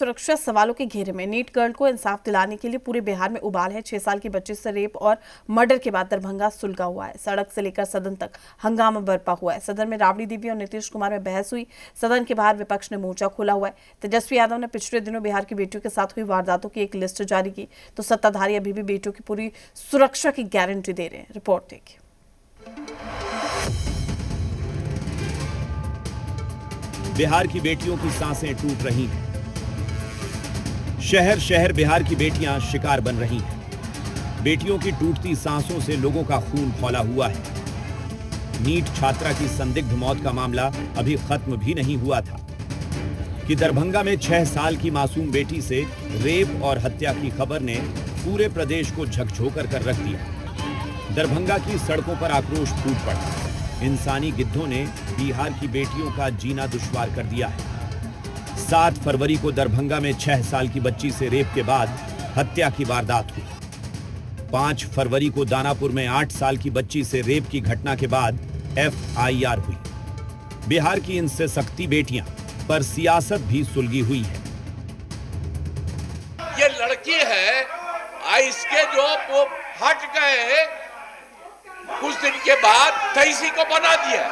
सुरक्षा सवालों के घेरे में नीट गर्ल को इंसाफ दिलाने के लिए पूरे बिहार में उबाल है। 6 साल की बच्ची से रेप और मर्डर के बाद दरभंगा सुलगा हुआ है। सड़क से लेकर सदन तक हंगामा बरपा हुआ है। सदन में राबड़ी देवी और नीतीश कुमार में बहस हुई। सदन के बाहर विपक्ष ने मोर्चा खोला हुआ है। तेजस्वी यादव ने पिछले दिनों बिहार की बेटियों के साथ हुई वारदातों की एक लिस्ट जारी की, तो सत्ताधारी अभी भी बेटियों की पूरी सुरक्षा की गारंटी दे रहे हैं। रिपोर्ट देखिए। बिहार की बेटियों की सांसें टूट रही हैं। शहर शहर बिहार की बेटियां शिकार बन रही हैं। बेटियों की टूटती सांसों से लोगों का खून खौला हुआ है। नीट छात्रा की संदिग्ध मौत का मामला अभी खत्म भी नहीं हुआ था कि दरभंगा में 6 साल की मासूम बेटी से रेप और हत्या की खबर ने पूरे प्रदेश को झकझोकर कर रख दिया। दरभंगा की सड़कों पर आक्रोश फूट पड़ा। इंसानी गिद्धों ने बिहार की बेटियों का जीना दुश्वार कर दिया है। 7 फरवरी को दरभंगा में 6 साल की बच्ची से रेप के बाद हत्या की वारदात हुई। 5 फरवरी को दानापुर में 8 साल की बच्ची से रेप की घटना के बाद FIR हुई। बिहार की इनसे सख्ती बेटियां पर सियासत भी सुलगी हुई है। ये लड़की है, इसके जो वो हट गए कुछ दिन के बाद 23 को बना दिया।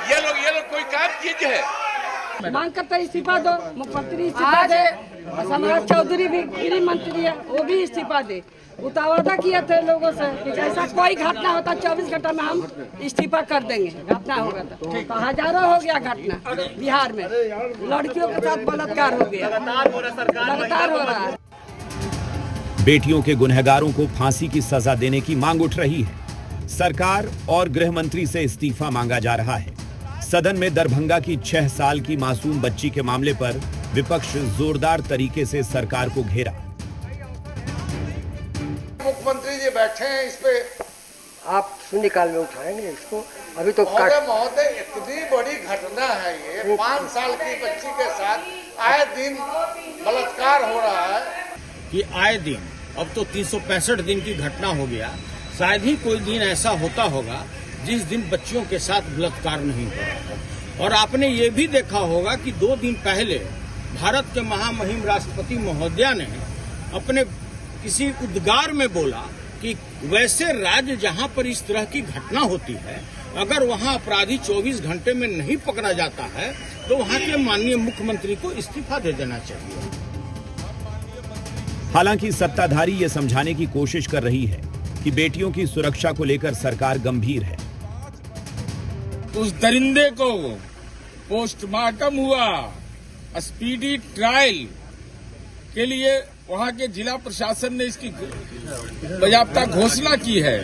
ये लोग कोई काम कीजिए है। मांग करते इस्तीफा दो, मुख्यमंत्री इस्तीफा दे, समाज चौधरी भी गृह मंत्री है, वो भी इस्तीफा दे। उतावदा किए थे लोगों से कि ऐसा कोई घटना होता 24 घंटा में हम इस्तीफा कर देंगे। घटना होगा तो हजारों हो गया घटना बिहार में। लड़कियों के साथ बलात्कार हो गया, लगातार हो रहा है। बेटियों के गुनहगारों को फांसी की सजा देने की मांग उठ रही है। सरकार और गृह मंत्री से इस्तीफा मांगा जा रहा है। सदन में दरभंगा की 6 साल की मासूम बच्ची के मामले पर विपक्ष जोरदार तरीके से सरकार को घेरा। मुख्यमंत्री जी बैठे हैं, इस पे आप शून्यकाल में उठाएंगे इसको। अभी तो महोदय इतनी बड़ी घटना है ये। 5 साल की बच्ची के साथ आए दिन बलात्कार हो रहा है कि आए दिन, अब तो 365 दिन की घटना हो गया। शायद ही कोई दिन ऐसा होता होगा जिस दिन बच्चियों के साथ बलात्कार नहीं हो रहा। और आपने ये भी देखा होगा कि 2 दिन पहले भारत के महामहिम राष्ट्रपति महोदया ने अपने किसी उद्गार में बोला कि वैसे राज्य जहां पर इस तरह की घटना होती है, अगर वहां अपराधी 24 घंटे में नहीं पकड़ा जाता है तो वहां के माननीय मुख्यमंत्री को इस्तीफा दे देना चाहिए। हालांकि सत्ताधारी ये समझाने की कोशिश कर रही है कि बेटियों की सुरक्षा को लेकर सरकार गंभीर है। उस दरिंदे को पोस्टमार्टम हुआ, स्पीडी ट्रायल के लिए वहां के जिला प्रशासन ने इसकी बाकायदा घोषणा की है,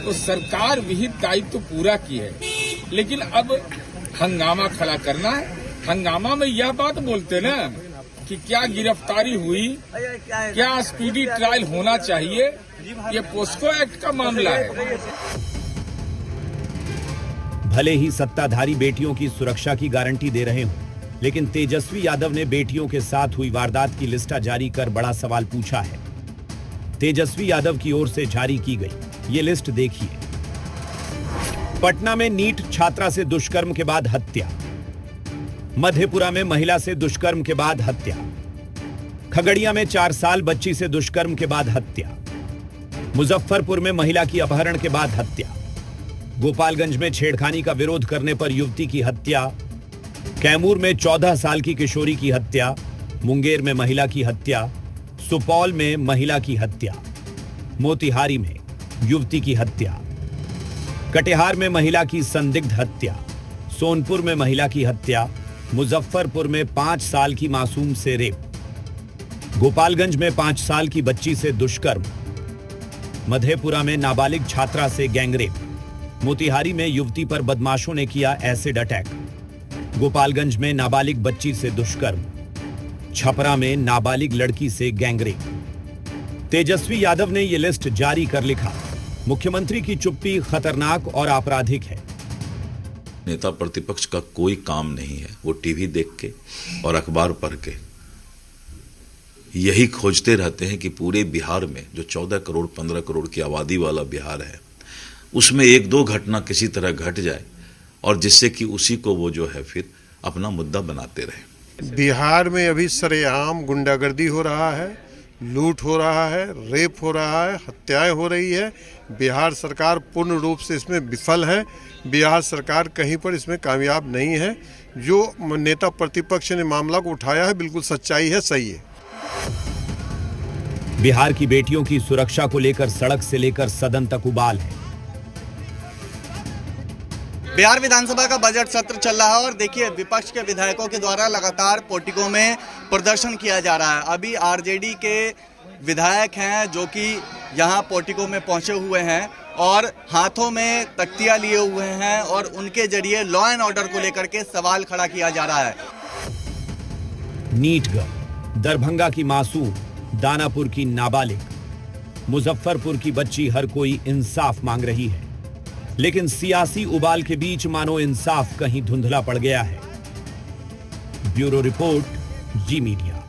तो सरकार विहित दायित्व पूरा की है। लेकिन अब हंगामा खड़ा करना है। हंगामा में यह बात बोलते ना कि क्या गिरफ्तारी हुई, क्या स्पीडी ट्रायल होना चाहिए, ये पोस्को एक्ट का मामला है। भले ही सत्ताधारी बेटियों की सुरक्षा की गारंटी दे रहे हों, लेकिन तेजस्वी यादव ने बेटियों के साथ हुई वारदात की लिस्टा जारी कर बड़ा सवाल पूछा है। तेजस्वी यादव की ओर से जारी की गई ये लिस्ट देखिए। पटना में नीट छात्रा से दुष्कर्म के बाद हत्या। मधेपुरा में महिला से दुष्कर्म के बाद हत्या। खगड़िया में 4 साल बच्ची से दुष्कर्म के बाद हत्या। मुजफ्फरपुर में महिला की अपहरण के बाद हत्या। गोपालगंज में छेड़खानी का विरोध करने पर युवती की हत्या। कैमूर में 14 साल की किशोरी की हत्या। मुंगेर में महिला की हत्या। सुपौल में महिला की हत्या। मोतिहारी में युवती की हत्या। कटिहार में महिला की संदिग्ध हत्या। सोनपुर में महिला की हत्या। मुजफ्फरपुर में 5 साल की मासूम से रेप। गोपालगंज में 5 साल की बच्ची से दुष्कर्म। मधेपुरा में नाबालिग छात्रा से गैंगरेप। मोतिहारी में युवती पर बदमाशों ने किया एसिड अटैक। गोपालगंज में नाबालिग बच्ची से दुष्कर्म। छपरा में नाबालिग लड़की से गैंगरेप। तेजस्वी यादव ने यह लिस्ट जारी कर लिखा, मुख्यमंत्री की चुप्पी खतरनाक और आपराधिक है। नेता प्रतिपक्ष का कोई काम नहीं है, वो टीवी देख के और अखबार पढ़ के यही खोजते रहते हैं कि पूरे बिहार में जो 14 करोड़ 15 करोड़ की आबादी वाला बिहार है, उसमें 1-2 घटना किसी तरह घट जाए और जिससे कि उसी को वो जो है फिर अपना मुद्दा बनाते रहे। बिहार में अभी सरेआम गुंडागर्दी हो रहा है, लूट हो रहा है, रेप हो रहा है, हत्याएं हो रही है। बिहार सरकार पूर्ण रूप से इसमें विफल है। बिहार सरकार कहीं पर इसमें कामयाब नहीं है। जो नेता प्रतिपक्ष ने मामला को उठाया है बिल्कुल सच्चाई है, सही है। बिहार की बेटियों की सुरक्षा को लेकर सड़क से लेकर सदन तक उबाल है। बिहार विधानसभा का बजट सत्र चल रहा है और देखिए विपक्ष के विधायकों के द्वारा लगातार पोर्टिको में प्रदर्शन किया जा रहा है। अभी आरजेडी के विधायक हैं जो कि यहां पोर्टिको में पहुंचे हुए हैं और हाथों में तख्तियां लिए हुए हैं और उनके जरिए लॉ एंड ऑर्डर को लेकर के सवाल खड़ा किया जा रहा है। नीट गर्ल, दरभंगा की मासूम, दानापुर की नाबालिग, मुजफ्फरपुर की बच्ची, हर कोई इंसाफ मांग रही है। लेकिन सियासी उबाल के बीच मानो इंसाफ कहीं धुंधला पड़ गया है। ब्यूरो रिपोर्ट, जी मीडिया।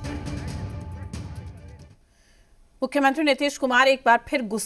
मुख्यमंत्री नीतीश कुमार एक बार फिर गुस्से